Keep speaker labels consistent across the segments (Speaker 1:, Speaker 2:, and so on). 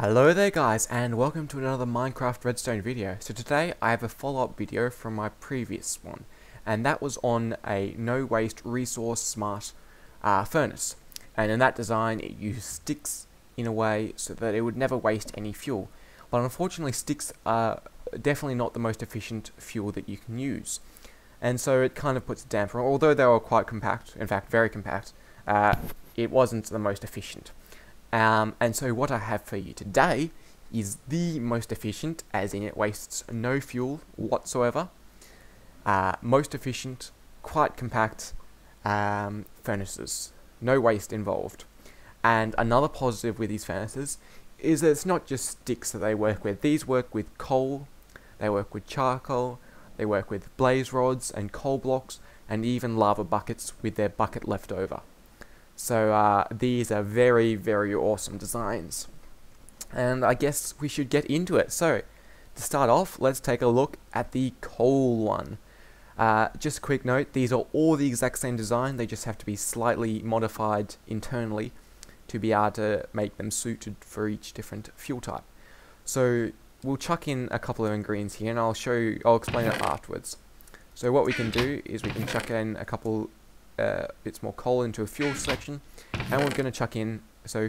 Speaker 1: Hello there guys, and welcome to another Minecraft Redstone video. So today I have a follow-up video from my previous one, and that was on a NoWaste resource smart furnace. And in that design it used sticks in a way so that it would never waste any fuel. But unfortunately sticks are definitely not the most efficient fuel that you can use. And so it kind of puts a damper, although they were quite compact, in fact very compact, it wasn't the most efficient. And so what I have for you today is the most efficient, as in it wastes no fuel whatsoever, most efficient, quite compact furnaces, no waste involved. And another positive with these furnaces is that it's not just sticks that they work with. These work with coal, they work with charcoal, they work with blaze rods and coal blocks, and even lava buckets with their bucket left over. So these are very, very awesome designs. And I guess we should get into it. So, to start off, let's take a look at the coal one. Just a quick note, these are all the exact same design, they just have to be slightly modified internally to be able to make them suited for each different fuel type. So, we'll chuck in a couple of ingredients here and I'll explain it afterwards. So what we can do is we can chuck in a couple bits more coal into a fuel section, and we're going to chuck in, so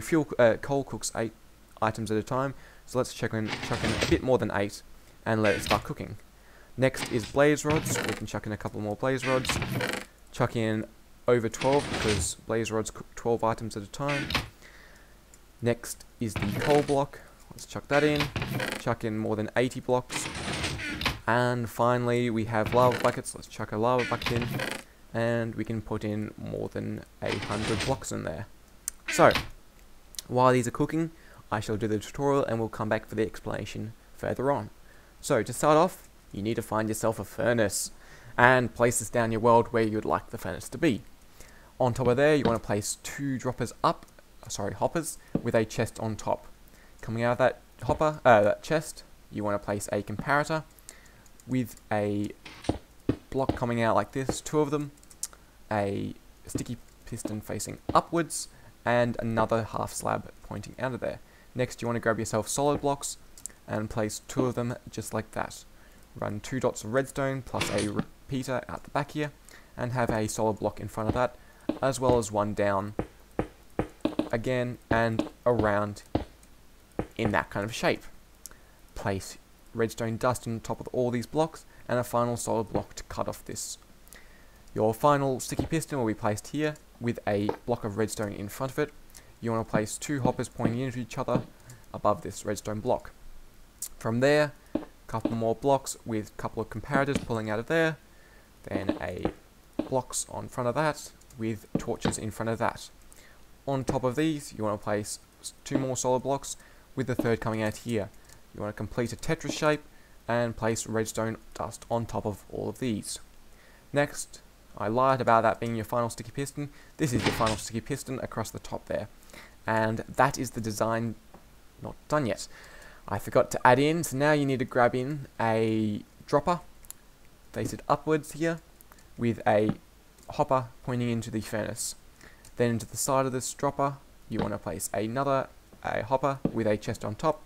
Speaker 1: coal cooks 8 items at a time, so let's chuck in a bit more than 8 and let it start cooking. Next is blaze rods. We can chuck in a couple more blaze rods, chuck in over 12 because blaze rods cook 12 items at a time. Next is the coal block. Let's chuck that in, chuck in more than 80 blocks. And finally we have lava buckets. Let's chuck a lava bucket in, and we can put in more than 100 blocks in there. So, while these are cooking, I shall do the tutorial and we'll come back for the explanation further on. So, to start off, you need to find yourself a furnace, and place this down your world where you'd like the furnace to be. On top of there, you want to place 2 hoppers with a chest on top. Coming out of that chest, you want to place a comparator with a block coming out like this, 2 of them, a sticky piston facing upwards, and another half slab pointing out of there. Next, you want to grab yourself solid blocks and place 2 of them just like that. Run 2 dots of redstone plus a repeater out the back here, and have a solid block in front of that, as well as 1 down again and around in that kind of shape. Place redstone dust on top of all these blocks, and a final solid block to cut off this. Your final sticky piston will be placed here with a block of redstone in front of it. You want to place 2 hoppers pointing into each other above this redstone block. From there, a couple more blocks with a couple of comparators pulling out of there, then a blocks on front of that with torches in front of that. On top of these, you want to place 2 more solid blocks with the 3rd coming out here. You want to complete a Tetris shape and place redstone dust on top of all of these. Next, I lied about that being your final sticky piston. This is your final sticky piston across the top there. And that is the design not done yet. I forgot to add in, so now you need to grab in a dropper, face it upwards here, with a hopper pointing into the furnace. Then into the side of this dropper, you want to place a hopper with a chest on top,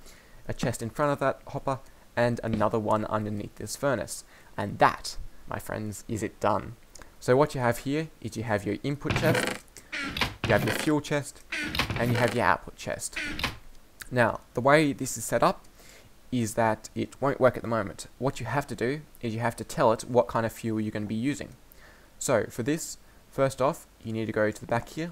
Speaker 1: a chest in front of that hopper, and another one underneath this furnace. And that, my friends, is it done. So what you have here is you have your input chest, you have your fuel chest, and you have your output chest. Now, the way this is set up is that it won't work at the moment. What you have to do is you have to tell it what kind of fuel you're going to be using. So for this, first off, you need to go to the back here,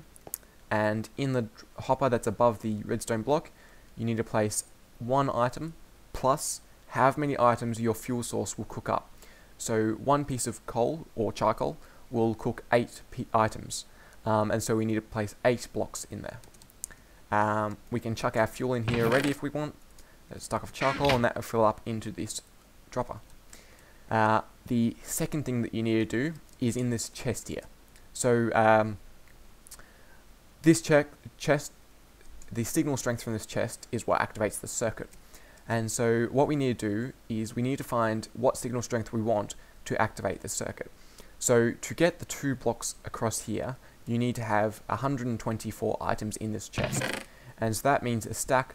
Speaker 1: and in the hopper that's above the redstone block, you need to place 1 item plus how many items your fuel source will cook up. So 1 piece of coal or charcoal will cook 8 items, and so we need to place 8 blocks in there. We can chuck our fuel in here already if we want. It's stuck off charcoal, and that will fill up into this dropper. The second thing that you need to do is in this chest here. So this chest, the signal strength from this chest is what activates the circuit. And so what we need to do is we need to find what signal strength we want to activate this circuit. So to get the 2 blocks across here, you need to have 124 items in this chest. And so that means a stack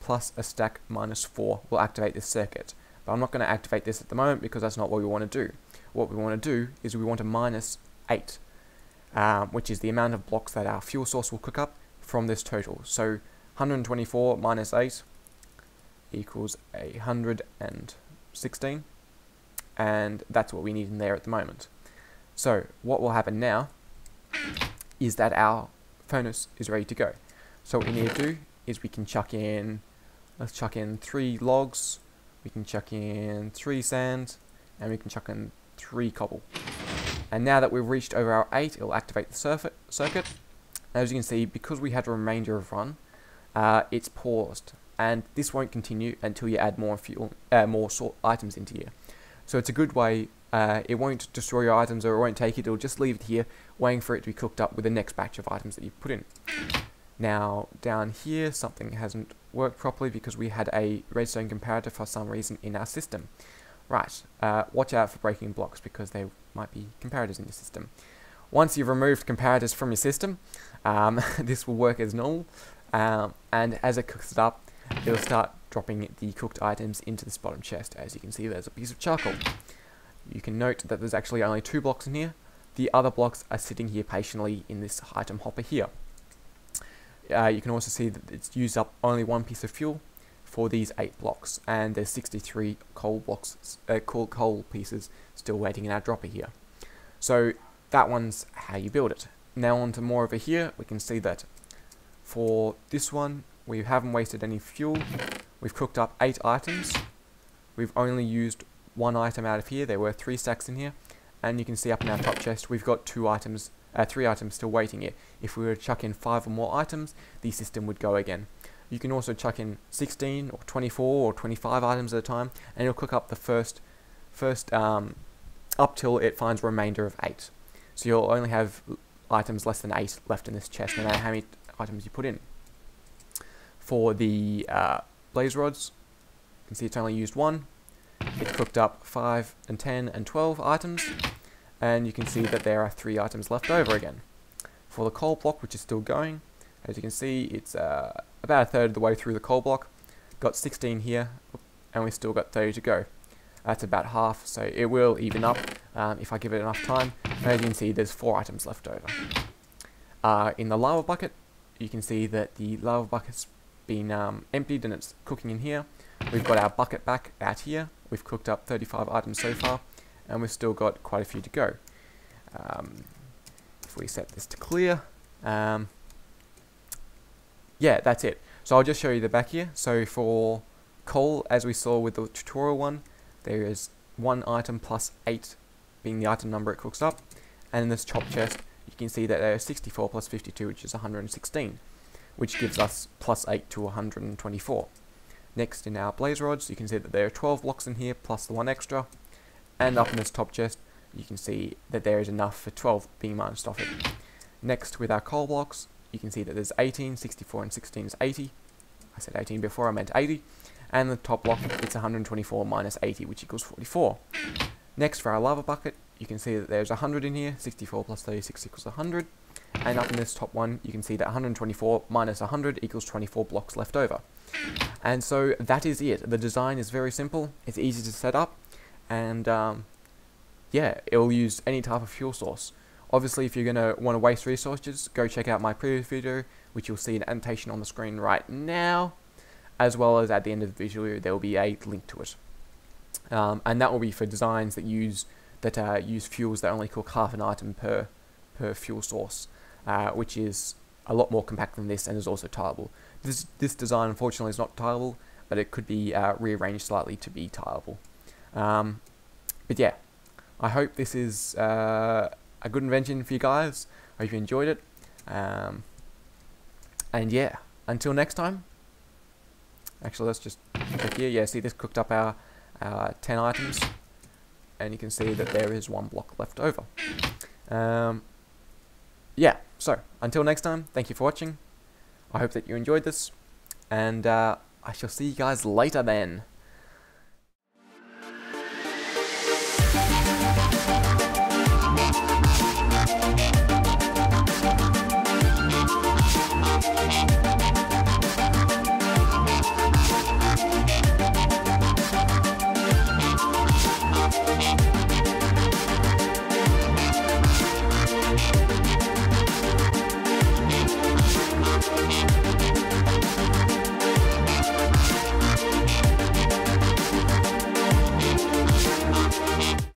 Speaker 1: plus a stack minus 4 will activate this circuit. But I'm not going to activate this at the moment because that's not what we want to do. What we want to do is we want to minus 8, which is the amount of blocks that our fuel source will cook up from this total. So 124 minus 8 equals 116, and that's what we need in there at the moment. So what will happen now is that our furnace is ready to go. So what we need to do is we can chuck in, let's chuck in 3 logs, we can chuck in 3 sand, and we can chuck in 3 cobble. And now that we've reached over our 8, it'll activate the circuit. As you can see, because we had a remainder of run, it's paused, and this won't continue until you add more fuel, more items into here. So it's a good way. It won't destroy your items, or it won't take it. It'll just leave it here, waiting for it to be cooked up with the next batch of items that you put in. Now down here, something hasn't worked properly because we had a redstone comparator for some reason in our system. Right, watch out for breaking blocks because there might be comparators in your system. Once you've removed comparators from your system, this will work as normal, and as it cooks it up, it'll start dropping the cooked items into this bottom chest. As you can see, there's a piece of charcoal. You can note that there's actually only 2 blocks in here. The other blocks are sitting here patiently in this item hopper here. You can also see that it's used up only 1 piece of fuel for these 8 blocks, and there's 63 coal blocks, coal pieces still waiting in our dropper here. So that one's how you build it. Now on to more over here. We can see that for this one, we haven't wasted any fuel. We've cooked up 8 items. We've only used 1 item out of here. There were 3 stacks in here, and you can see up in our top chest we've got 3 items still waiting here. If we were to chuck in 5 or more items, the system would go again. You can also chuck in 16 or 24 or 25 items at a time, and it'll cook up the first up till it finds a remainder of 8. So you'll only have items less than 8 left in this chest, no matter how many items you put in. For the blaze rods, you can see it's only used 1. It cooked up 5 and 10 and 12 items, and you can see that there are 3 items left over again. For the coal block, which is still going, as you can see, it's about a third of the way through the coal block. Got 16 here, and we've still got 30 to go. That's about half, so it will even up if I give it enough time. And as you can see, there's 4 items left over. In the lava bucket, you can see that the lava bucket's been emptied and it's cooking in here. We've got our bucket back out here. We've cooked up 35 items so far, and we've still got quite a few to go. If we set this to clear, yeah, that's it. So I'll just show you the back here. So for coal, as we saw with the tutorial one, there is 1 item plus 8 being the item number it cooks up, and in this top chest you can see that there is 64 plus 52, which is 116, which gives us plus 8 to 124. Next, in our blaze rods, you can see that there are 12 blocks in here plus the 1 extra, and up in this top chest you can see that there is enough for 12 being minused off it. Next, with our coal blocks, you can see that there's 18, 64 and 16 is 80. I said 18 before, I meant 80. And the top block, it's 124 minus 80, which equals 44. Next, for our lava bucket, you can see that there's 100 in here. 64 plus 36 equals 100. And up in this top one, you can see that 124 minus 100 equals 24 blocks left over. And so that is it. The design is very simple. It's easy to set up. And yeah, it will use any type of fuel source. Obviously, if you're going to want to waste resources, go check out my previous video, which you'll see an annotation on the screen right now, as well as at the end of the video there will be a link to it. And that will be for designs that use fuels that only cook half an item per fuel source, which is a lot more compact than this and is also tileable. This design unfortunately is not tileable, but it could be rearranged slightly to be tileable. But yeah, I hope this is a good invention for you guys. I hope you enjoyed it. And yeah, until next time. Actually, let's just check here. Yeah, see, this cooked up our 10 items, and you can see that there is 1 block left over. Yeah, so until next time, thank you for watching. I hope that you enjoyed this, and I shall see you guys later then.